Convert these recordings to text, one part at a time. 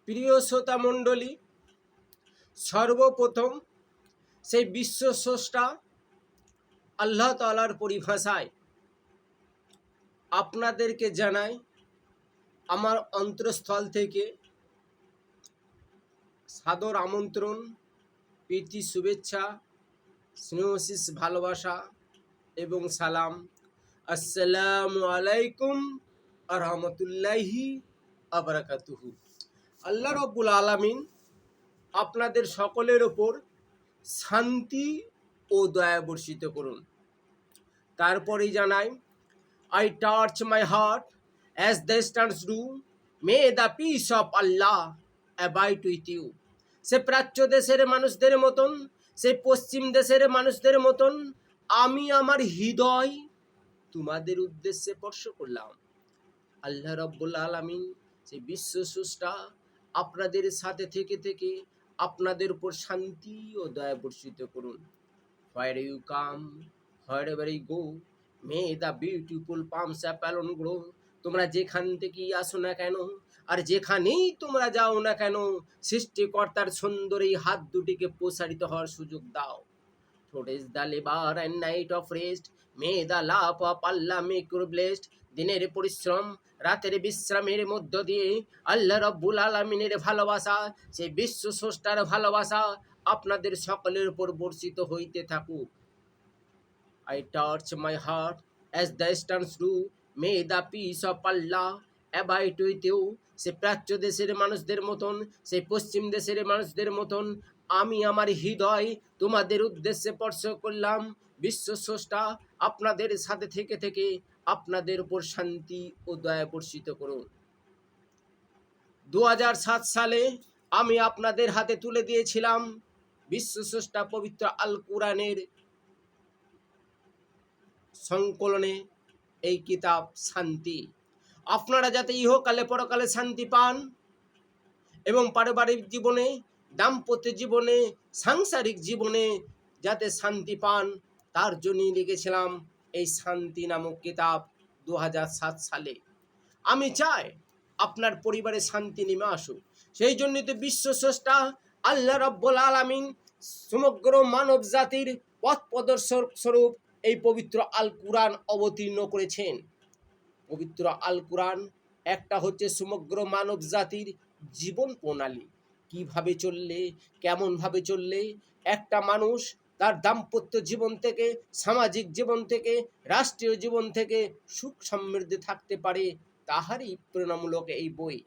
প্রিয় শ্রোতা মণ্ডলী, সর্বপ্রথম সেই বিশ্ব স্রষ্টা আল্লাহ তাআলার পরিভাষায় আপনাদেরকে জানাই আমার অন্তরস্থল থেকে সাদর আমন্ত্রণ, প্রীতি, শুভেচ্ছা, স্নেহশীষ ভালোবাসা এবং সালাম। আসসালামু আলাইকুম আরহামতুল্লাহি আবরাকাতুহু। আল্লাহ রব্বুল আলামিন আপনাদের সকলের ওপর শান্তি ও দয়া বর্ষিত করুন। তারপরেই জানাই, I touch my heart as the stars do. May the peace of Allah abide with you. সে প্রাচ্য দেশের মানুষদের মতন, সে পশ্চিম দেশের মানুষদের মতন আমি আমার হৃদয় তোমাদের উদ্দেশ্যে স্পর্শ করলাম। আল্লাহ রব্বুল আলামিন সেই বিশ্ব স্রষ্টা আপনাদের সাথে থেকে আপনাদের উপর শান্তি ও দয়া বর্ষিত করুন। Where you come, wherever you go, may the beautiful palms alone grow. তোমরা যেখান থেকেই আসো না কেন আর যেখানেই তোমরা যাও না কেন, সৃষ্টিকর্তার সুন্দর এই হাত দুটিকে প্রসারিত হওয়ার সুযোগ দাও। Today is the labor and night of rest. May the love of Allah make you blessed. দিনের পরিশ্রম, রাতের বিশ্রামের মধ্য দিয়ে আল্লাহ রব্বুল আলামিনের ভালোবাসা, সেই বিশ্ব স্রষ্টার ভালোবাসা আপনাদের সকলের উপর বর্ষিত হইতে থাকুক। I touch my heart as the stars do. May the peace of Allah abide with you. সে প্রাচ্য দেশের মানুষদের মতন, সেই পশ্চিম দেশের মানুষদের মতন আমি আমার হৃদয় তোমাদের উদ্দেশ্যে স্পর্শ করলাম। বিশ্ব স্রষ্টা আপনাদের সাথে থেকে আপনাদের উপর শান্তি ও দয়া বর্ষিত করুন। 2007 সালে আমি আপনাদের হাতে তুলে দিয়েছিলাম বিশ্ব স্রষ্টা পবিত্র আল কুরআনের সংকলনে এই কিতাব শান্তি। আপনারা যাতে ইহকালে পরকালে শান্তি পান এবং পারিবারিক জীবনে, দাম্পত্য জীবনে, সাংসারিক জীবনে যাতে শান্তি পান, তার জন্যই লিখেছিলাম এই শান্তি নামক কিতাব 2007 সালে। আমি চাই আপনার পরিবারে শান্তি নেমে আসুক। সেই জন্যই তো বিশ্ব স্রষ্টা আল্লাহ রব্বুল আলামিন সমগ্র মানব জাতির পথ প্রদর্শক স্বরূপ এই পবিত্র আল কুরআন অবতীর্ণ করেছেন। পবিত্র আল কুরআন একটা হচ্ছে সমগ্র মানব জাতির জীবন প্রণালী। কিভাবে চললে, কেমনভাবে চললে একটা মানুষ তার দাম্পত্য জীবন থেকে, সামাজিক জীবন থেকে, রাষ্ট্রীয় জীবন থেকে সুখ সমৃদ্ধি থাকতে পারে, তাহারই প্রেরণামূলক এই বই।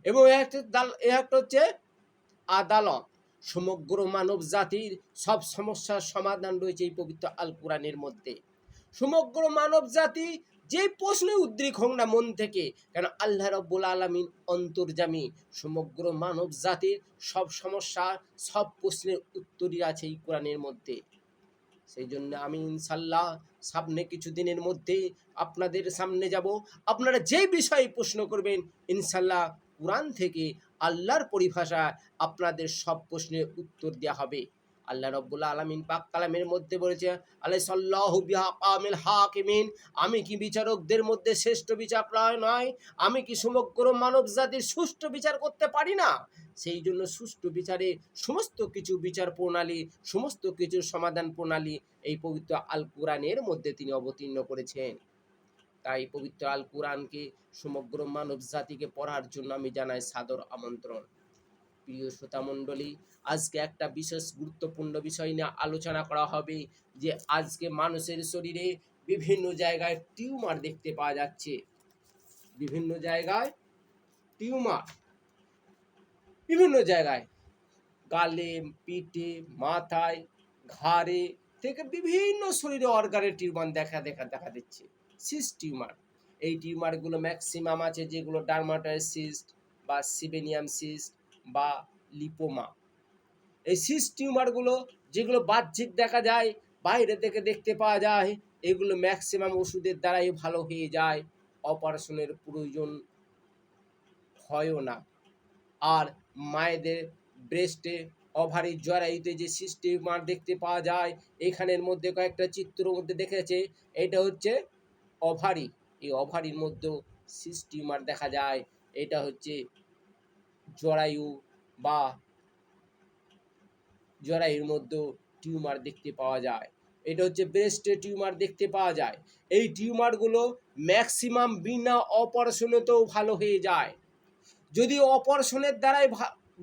এবং একটা হচ্ছে আদালত। সমগ্র মানব জাতির সব সমস্যার সমাধান রয়েছে এই পবিত্র আল কুরআনের মধ্যে। সমগ্র মানব জাতি যে প্রশ্নে উদ্রিক হোক না মন থেকে, কেন আল্লাহ রব্বুল আলামিন অন্তর্যামী, সমগ্র মানব জাতির সব সমস্যা, সব প্রশ্নের উত্তরই আছে এই কোরআনের মধ্যে। সেই জন্য আমি ইনশাল্লাহ সামনে কিছুদিনের মধ্যে আপনাদের সামনে যাব। আপনারা যে বিষয়ে প্রশ্ন করবেন ইনশাল্লাহ কুরআন থেকে আল্লাহর পরিভাষা আপনাদের সব প্রশ্নের উত্তর দেওয়া হবে। আল্লাহ রব্বুল আলামিন পাক কালামের মধ্যে বলেছে, আলাইসাল্লাহু বিহাকামিল হাকিমিন, আমি কি বিচারকদের মধ্যে শ্রেষ্ঠ বিচারক নয়? আমি কি সমগ্র মানব জাতির সুষ্ঠু বিচার করতে পারি না? সেই জন্য সুষ্ঠু বিচারে সমস্ত কিছু বিচার প্রণালী, সমস্ত কিছুর সমাধান প্রণালী এই পবিত্র আল কুরআনের মধ্যে তিনি অবতীর্ণ করেছেন। তাই পবিত্র আল কুরআনকে সমগ্র মানব জাতিকে পড়ার জন্য আমি জানাই সাদর আমন্ত্রণ। প্রিয় শ্রোতা মণ্ডলী, আজকে একটা বিশেষ গুরুত্বপূর্ণ বিষয় নিয়ে আলোচনা করা হবে, যে আজকে মানুষের শরীরে বিভিন্ন জায়গায় টিউমার দেখতে পাওয়া যাচ্ছে। বিভিন্ন জায়গায় টিউমার, বিভিন্ন জায়গায় গালে, পিঠে, মাথায়, ঘাড়ে থেকে বিভিন্ন শরীরে অর্গানে টিউমার দেখা দিচ্ছে। সিস্ট টিউমার, এই টিউমারগুলো ম্যাক্সিমাম আছে যেগুলো ডার্মাটয়েড সিস্ট বা সিবেনিয়াম সিস্ট বা লিপোমা। এই সিস্ট টিউমারগুলো যেগুলো বাহ্যিক দেখা যায়, বাইরে থেকে দেখতে পাওয়া যায়, এগুলো ম্যাক্সিমাম ওষুধের দ্বারাই ভালো হয়ে যায়, অপারেশনের প্রয়োজন হয়ও না। আর মায়েদের ব্রেস্টে, ওভারি, জরায়ুতে যে সিস্ট টিউমার দেখতে পাওয়া যায়, এখানের মধ্যে কয়েকটা চিত্র মধ্যে দেখেছে, এটা হচ্ছে ওভারি। এই ওভারির মধ্যেও সিস্ট টিউমার দেখা যায়। এটা হচ্ছে জরায়ু বা জরায়ুর মধ্যেও টিউমার দেখতে পাওয়া যায়। এটা হচ্ছে ব্রেস্টে টিউমার দেখতে পাওয়া যায়। এই টিউমারগুলো ম্যাক্সিমাম বিনা অপারেশনেতেও ভালো হয়ে যায়। যদি অপারেশনের দ্বারাই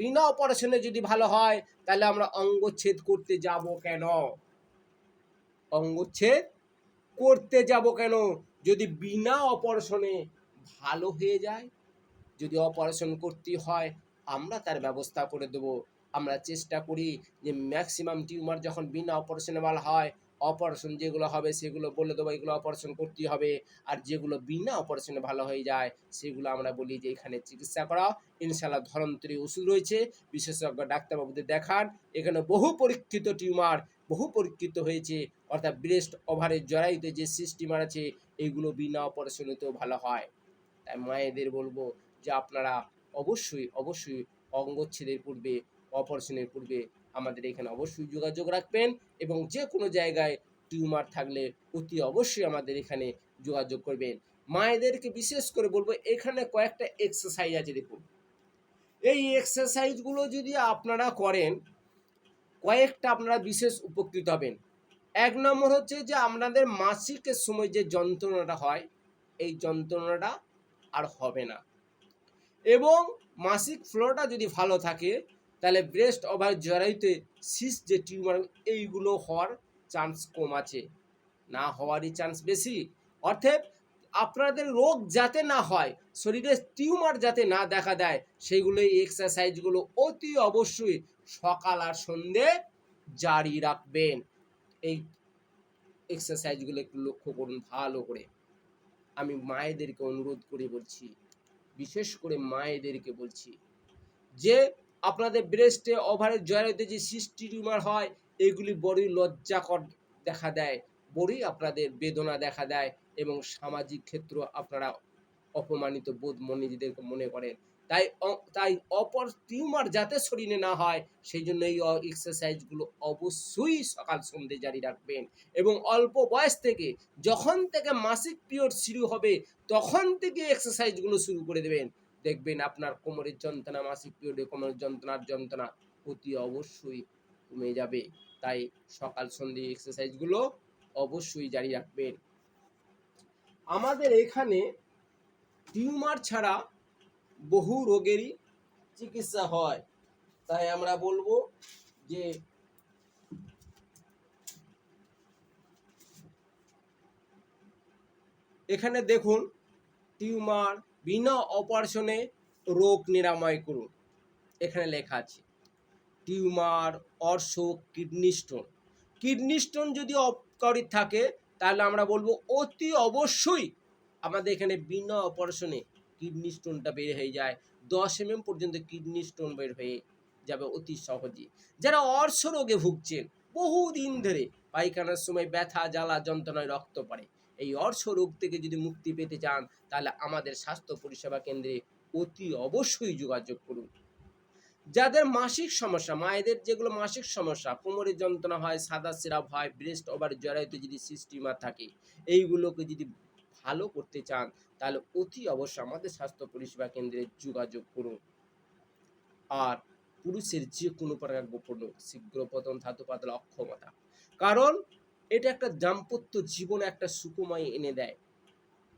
বিনা অপারেশনে যদি ভালো হয়, তাহলে আমরা অঙ্গচ্ছেদ করতে যাব কেন? অঙ্গচ্ছেদ করতে যাব কেন যদি বিনা অপারেশনে ভালো হয়ে যায়? যদি অপারেশন করতে হয়, আমরা তার ব্যবস্থা করে দেব। আমরা চেষ্টা করি যে ম্যাক্সিমাম টিউমার যখন বিনা অপারেশনে ভালো হয়, অপারেশন যেগুলো হবে সেগুলো বলে দেবো এগুলো অপারেশন করতেই হবে। আর যেগুলো বিনা অপারেশনে ভালো হয়ে যায় সেগুলো আমরা বলি যে এখানে চিকিৎসা করাও, ইনশাল্লাহ ধরন্তরী ওষুধ রয়েছে, বিশেষজ্ঞ ডাক্তারবাবুদের দেখান। এখানে বহু পরীক্ষিত টিউমার, বহু পরীক্ষিত হয়েছে, অর্থাৎ ব্রেস্ট ওভারের জরায়ুতে যে সিস্ট টিউমার আছে এইগুলো বিনা অপারেশনেতেও ভালো হয়। তাই মায়েদের বলবো যে আপনারা অবশ্যই অবশ্যই অঙ্গচ্ছেদের পূর্বে, অপারেশনের পূর্বে আমাদের এখানে অবশ্যই যোগাযোগ রাখবেন, এবং যে কোনো জায়গায় টিউমার থাকলে অতি অবশ্যই আমাদের এখানে যোগাযোগ করবেন। মায়েদেরকে বিশেষ করে বলবো এখানে কয়েকটা এক্সারসাইজ আছে, দেখুন এই এক্সারসাইজগুলো যদি আপনারা করেন কয়েকটা আপনারা বিশেষ উপকৃত হবেন। ১ নম্বর হচ্ছে যে আপনাদের মাসিকের সময় যে যন্ত্রণাটা হয় এই যন্ত্রণাটা আর হবে না, এবং মাসিক ফ্লোটা যদি ভালো থাকে তাহলে ব্রেস্ট ওভার জরায়ুতে সিস্ট যে টিউমার এইগুলো হওয়ার চান্স কম আছে, না হওয়ারই চান্স বেশি। অর্থাৎ আপনাদের রোগ যাতে না হয়, শরীরে টিউমার যাতে না দেখা দেয়, সেইগুলো এই এক্সারসাইজগুলো অতি অবশ্যই সকাল আর সন্ধে জারি রাখবেন। এই এক্সারসাইজগুলো একটু লক্ষ্য করুন ভালো করে। আমি মায়েদেরকে অনুরোধ করে বলছি, বিশেষ করে মায়েদেরকে বলছি যে আপনাদের ব্রেস্টে ওভারের জরায়ুতে যে সিস্ট টিউমার হয় এগুলি বড়ই লজ্জাকর দেখা দেয়, বড়ই আপনাদের বেদনা দেখা দেয়, এবং সামাজিক ক্ষেত্র আপনারা অপমানিত বোধ নিজেদেরকে মনে করেন। তাই তাই অপর টিউমার যাতে শরীরে না হয় সেই জন্য এই এক্সারসাইজগুলো অবশ্যই সকাল সন্ধ্যে জারি রাখবেন, এবং অল্প বয়স থেকে যখন থেকে মাসিক পিরিয়ড শুরু হবে তখন থেকে এক্সারসাইজগুলো শুরু করে দেবেন। দেখবেন আপনার কোমরের যন্ত্রণা, মাসিক পিরিয়ডে কোমরের যন্ত্রণা অতি অবশ্যই কমে যাবে। তাই সকাল সন্ধ্যে এক্সারসাইজগুলো অবশ্যই জারি রাখবেন। আমাদের এখানে টিউমার ছাড়া বহু রোগেরই চিকিৎসা হয়, তাই আমরা বলবো যে এখানে দেখুন টিউমার বিনা অপারেশনে রোগ নিরাময় করুন। এখানে লেখা আছে টিউমার, অর্শ, কিডনি স্টোন। কিডনি স্টোন যদি অপকারী থাকে তাহলে আমরা বলবো অতি অবশ্যই আমাদের এখানে বিনা অপারেশনে কিডনি স্টোনটা বের হয়ে যায়। 10 mm পর্যন্ত কিডনি স্টোন বের হয়ে যাবে অতি সহজে। যারা অর্শ রোগে ভুগছেন বহুদিন ধরে, পায়খানার সময় ব্যথা, জ্বালা, যন্ত্রণায় রক্ত পড়ে, এই অর্শ রোগ থেকে যদি মুক্তি পেতে চান তাহলে আমাদের স্বাস্থ্য পরিষেবা কেন্দ্রে অতি অবশ্যই যোগাযোগ করুন। যাদের মাসিক সমস্যা, মায়েদের যেগুলো মাসিক সমস্যা, কোমরের যন্ত্রণা হয়, সাদা সিরাপ হয়, ব্রেস্ট ওভার জরায়ুতে যদি সিস্ট টিউমার থাকে, এইগুলোকে যদি ভালো করতে চান তাহলে অতি অবশ্যই আমাদের স্বাস্থ্য পরিষেবা কেন্দ্রে যোগাযোগ করুন। আর পুরুষের যে কোনো প্রকার গোপন রোগ, শীঘ্র পতন, ধাতু পাতলা, অক্ষমতা, কারণ এটা একটা দাম্পত্য জীবনে একটা সুকুমাই এনে দেয়।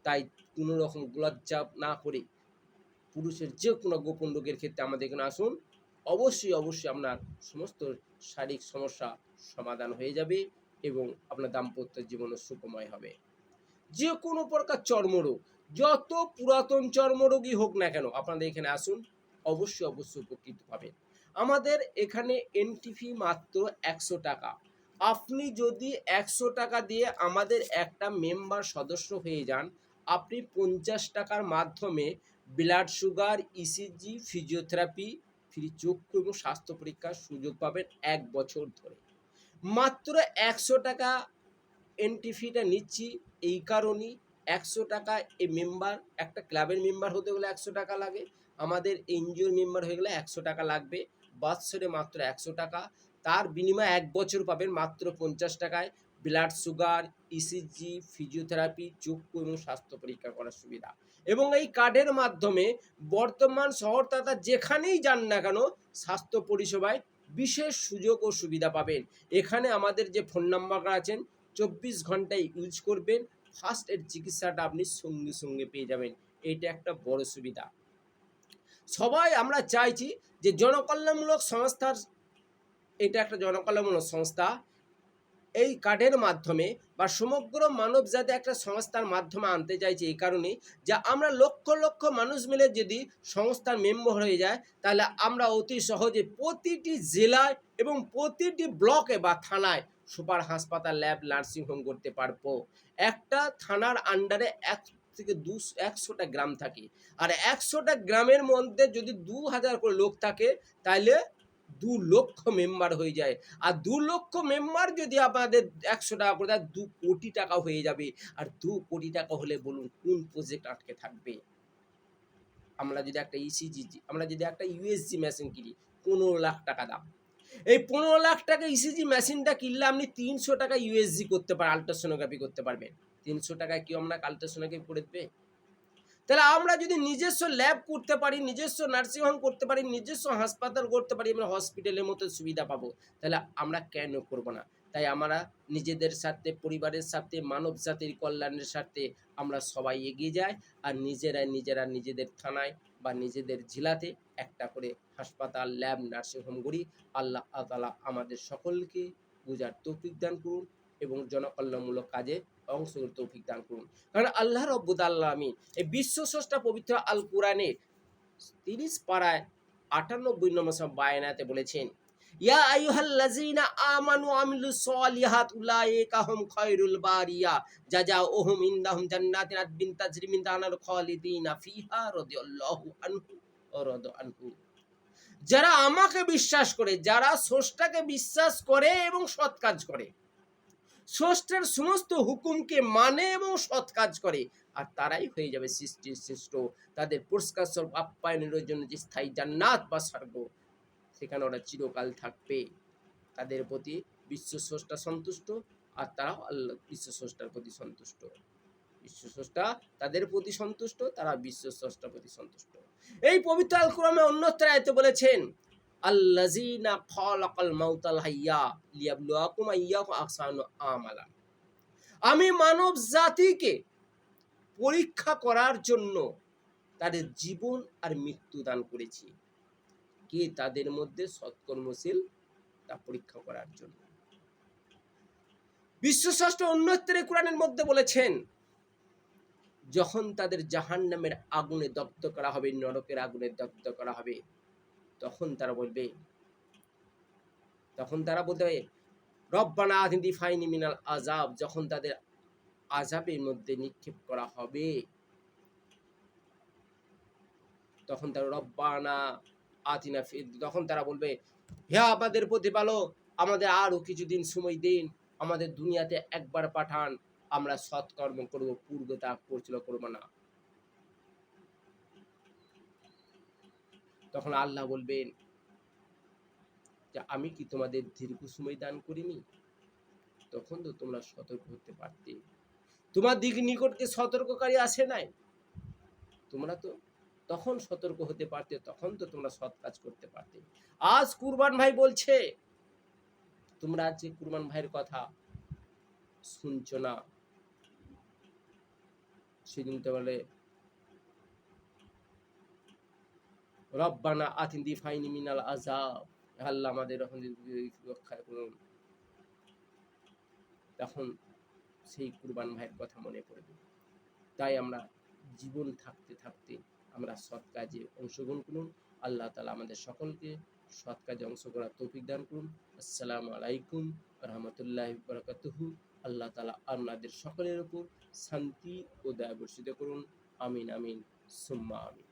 তাই কোনো রকম লজ্জা না করে পুরুষের যে কোনো গোপন রোগের ক্ষেত্রে আমাদের এখানে আসুন, অবশ্যই অবশ্যই আপনার সমস্ত শারীরিক সমস্যা সমাধান হয়ে যাবে, এবং আপনার দাম্পত্য জীবনও সুখময় হবে। যে কোনো প্রকার চর্মরোগ, যত পুরাতন চর্মরোগই হোক না কেন আপনাদের এখানে আসুন, অবশ্যই অবশ্যই উপকৃত পাবেন। আমাদের এখানে এন্ট্রি ফি মাত্র 100 টাকা। আপনি যদি 100 টাকা দিয়ে আমাদের একটা মেম্বার সদস্য হয়ে যান, আপনি 50 টাকার মাধ্যমে blood sugar, ECG, physiotherapy, free চক্ষু এবং স্বাস্থ্য পরীক্ষার সুযোগ পাবেন 1 বছর ধরে। মাত্র 100 টাকা এন্ট্রি ফিটা নিচ্ছি এই কারণেই। 100 টাকা এই মেম্বার, একটা ক্লাবের মেম্বার হতে গেলে 100 টাকা লাগে, আমাদের এনজিওর মেম্বার হয়ে গেলে 100 টাকা লাগবে, বৎসরে মাত্র 100 টাকা। তার বিনিময়ে 1 বছর পাবেন মাত্র 50 টাকায়। ব্লাড সুগার, ইসিজি, ফিজিওথেরাপি, চক্ষু এবং স্বাস্থ্য পরীক্ষা করার সুবিধা। এবং এই কার্ডের মাধ্যমে বর্তমান শহর তথা যেখানেই যান না কেন স্বাস্থ্য পরিষেবায় বিশেষ সুযোগ ও সুবিধা পাবেন। এখানে আমাদের যে ফোন নাম্বার আছেন 24 ঘন্টায় ইউজ করবেন, ফার্স্ট এড চিকিৎসাটা আপনি সঙ্গে সঙ্গে পেয়ে যাবেন। এইটা একটা বড় সুবিধা। সবাই আমরা চাইছি যে জনকল্যাণমূলক সংস্থার, এটা একটা জনকল্যাণমূলক সংস্থা, এই কার্ডের মাধ্যমে বা সমগ্র মানব জাতি একটা সংস্থার মাধ্যমে আনতে চাইছে এই কারণে যে আমরা লক্ষ লক্ষ মানুষ মিলে যদি সংস্থার মেম্বার হয়ে যায় তাহলে আমরা অতি সহজে প্রতিটি জেলায় এবং প্রতিটি ব্লকে বা থানায় সুপার হাসপাতাল, ল্যাব, নার্সিংহোম করতে পারবো। একটা থানার আন্ডারে 100টা গ্রাম থাকে, আর 100টা গ্রামের মধ্যে যদি 2000 করে লোক থাকে তাহলে 2 লক্ষ মেম্বার হয়ে যায়। আর 2 লক্ষ মেম্বার যদি আপনাদের 100 টাকা করে দেয় 2 কোটি টাকা হয়ে যাবে। আর 2 কোটি টাকা হলে বলুন কোন প্রজেক্ট আটকে থাকবে? আমরা যদি একটা ইসিজি, আমরা যদি একটা ইউএসজি মেশিন কিনি 15 লাখ টাকা দাম। এই 15 লাখ টাকা ইসিজি মেশিনটা কিনলে আপনি 300 টাকা ইউএসজি করতে পারেন, আল্ট্রাসোনোগ্রাফি করতে পারবেন। 300 টাকায় কি আপনাকে আল্ট্রাসোনোগ্রাফি করে দেবে? তাহলে আমরা যদি নিজস্ব ল্যাব করতে পারি, নিজস্ব নার্সিংহোম করতে পারি, নিজস্ব হাসপাতাল করতে পারি, আমরা হসপিটালের মতো সুবিধা পাবো, তাহলে আমরা কেন করব না? তাই আমরা নিজেদের স্বার্থে, পরিবারের স্বার্থে, মানব জাতির কল্যাণের স্বার্থে আমরা সবাই এগিয়ে যাই। আর নিজেরা নিজেদের থানায় বা নিজেদের জেলাতে একটা করে হাসপাতাল, ল্যাব, নার্সিংহোম গড়ি। আল্লাহ তাআলা আমাদের সকলকে বুঝার তৌফিক দান করুন এবং জনকল্যাণমূলক কাজে অংশগ্রহণ তৌফিক দান করুন। কারণ আল্লাহ রব্বুল আলামিন এই বিশ্ব স্রষ্টা পবিত্র আল কোরআনের 30 পারায় 98 নম্বর বায়ানাতে বলেছেন, ইয়া আইয়ুহাল্লাযীনা আমানু আমিলুস সলিহাত উলাইকা হুম খায়রুল বারিয়া জাযাউহুম ইনদাহুম জান্নাতিন আদবিন তাজরি মিন তাহতিহাল খালিদিনা ফিহা রাদিয়াল্লাহু আনহু ওয়া রাদু আনহু। যারা আমাকে বিশ্বাস করে, যারা স্রষ্টাকে বিশ্বাস করে এবং সৎ কাজ করে, স্রষ্টার সমস্ত হুকুমকে মানে এবং সৎ কাজ করে, আর তারাই হয়ে যাবে সৃষ্টির শ্রেষ্ঠ। তাদের পুরস্কার স্বরূপ আপ্যায়নের জন্য যে স্থায়ী জান্নাত বা স্বর্গ, সেখানে ওরা চিরকাল থাকবে। তাদের প্রতি বিশ্ব স্রষ্টা সন্তুষ্ট, আর তারাও আল্লাহ বিশ্ব স্রষ্টার প্রতি সন্তুষ্ট। বিশ্ব স্রষ্টা তাদের প্রতি সন্তুষ্ট, তারা বিশ্ব স্রষ্টার প্রতি সন্তুষ্ট। এই পবিত্র আল কোরআনে অন্যত্র আয়াতে বলেছেন, আল্লাযীনা খালাকাল মাউতাল হাইয়া লিয়াবলুয়াকুম আইয়াকুম আহসানু আমালা। আমি মানব জাতিকে পরীক্ষা করার জন্য তাদের জীবন আর মৃত্যু দান করেছি, কে তাদের মধ্যে সৎকর্মশীল তা পরীক্ষা করার জন্য। বিশ্ব স্রষ্টা অন্যত্রে কোরআনের মধ্যে বলেছেন, যখন তাদের জাহান্নামের আগুনে দগ্ধ করা হবে, নরকের আগুনে দগ্ধ করা হবে, তখন তারা বলবে রব্বানা আতিনি ফাইনি মিনাল আযাব। যখন তাদের আযাবের মধ্যে নিক্ষেপ করা হবে, তখন তারা রব্বানা আতিনা তখন তারা বলবে, হে আমাদের প্রতিপালক, আমাদের আরো কিছুদিন সময় দিন, আমাদের দুনিয়াতে একবার পাঠান, আমরা সৎকর্ম করব, পূর্বে তা করব না। তখন আল্লাহ বলবেন যে আমি কি তোমাদের দীর্ঘ সময় দান করিনি? তখন তো তোমরা সতর্ক হতে পারতে। তোমার দিক নিকটকে সতর্ককারী আসে নাই? তোমরা তো তখন সতর্ক হতে পারতে, তখন তো তোমরা সৎ কাজ করতে পারতে। আজ কুরবান ভাই বলছে, তোমরা আজকে কুরবান ভাইয়ের কথা শুনছো না। সেদিন তো বলে রব্বানা আতিনি ফাইনি মিনাল আযাব, আল্লাহ আমাদের রক্ষা করুন। তখন সেই কুরবান ভাইয়ের কথা মনে পড়বে। তাই আমরা জীবন থাকতে থাকতে আমরা সৎ কাজে অংশগ্রহণ করুন। আল্লাহ তাআলা আমাদের সকলকে সৎ কাজে অংশ করার তৌফিক দান করুন। আসসালামু আলাইকুম ওয়া রাহমাতুল্লাহি ওয়া বারাকাতুহু। আল্লাহ তাআলা আপনাদের সকলের উপর শান্তি ও দয়া বর্ষিত করুন। আমিন আমিন সুম্মা আমিন।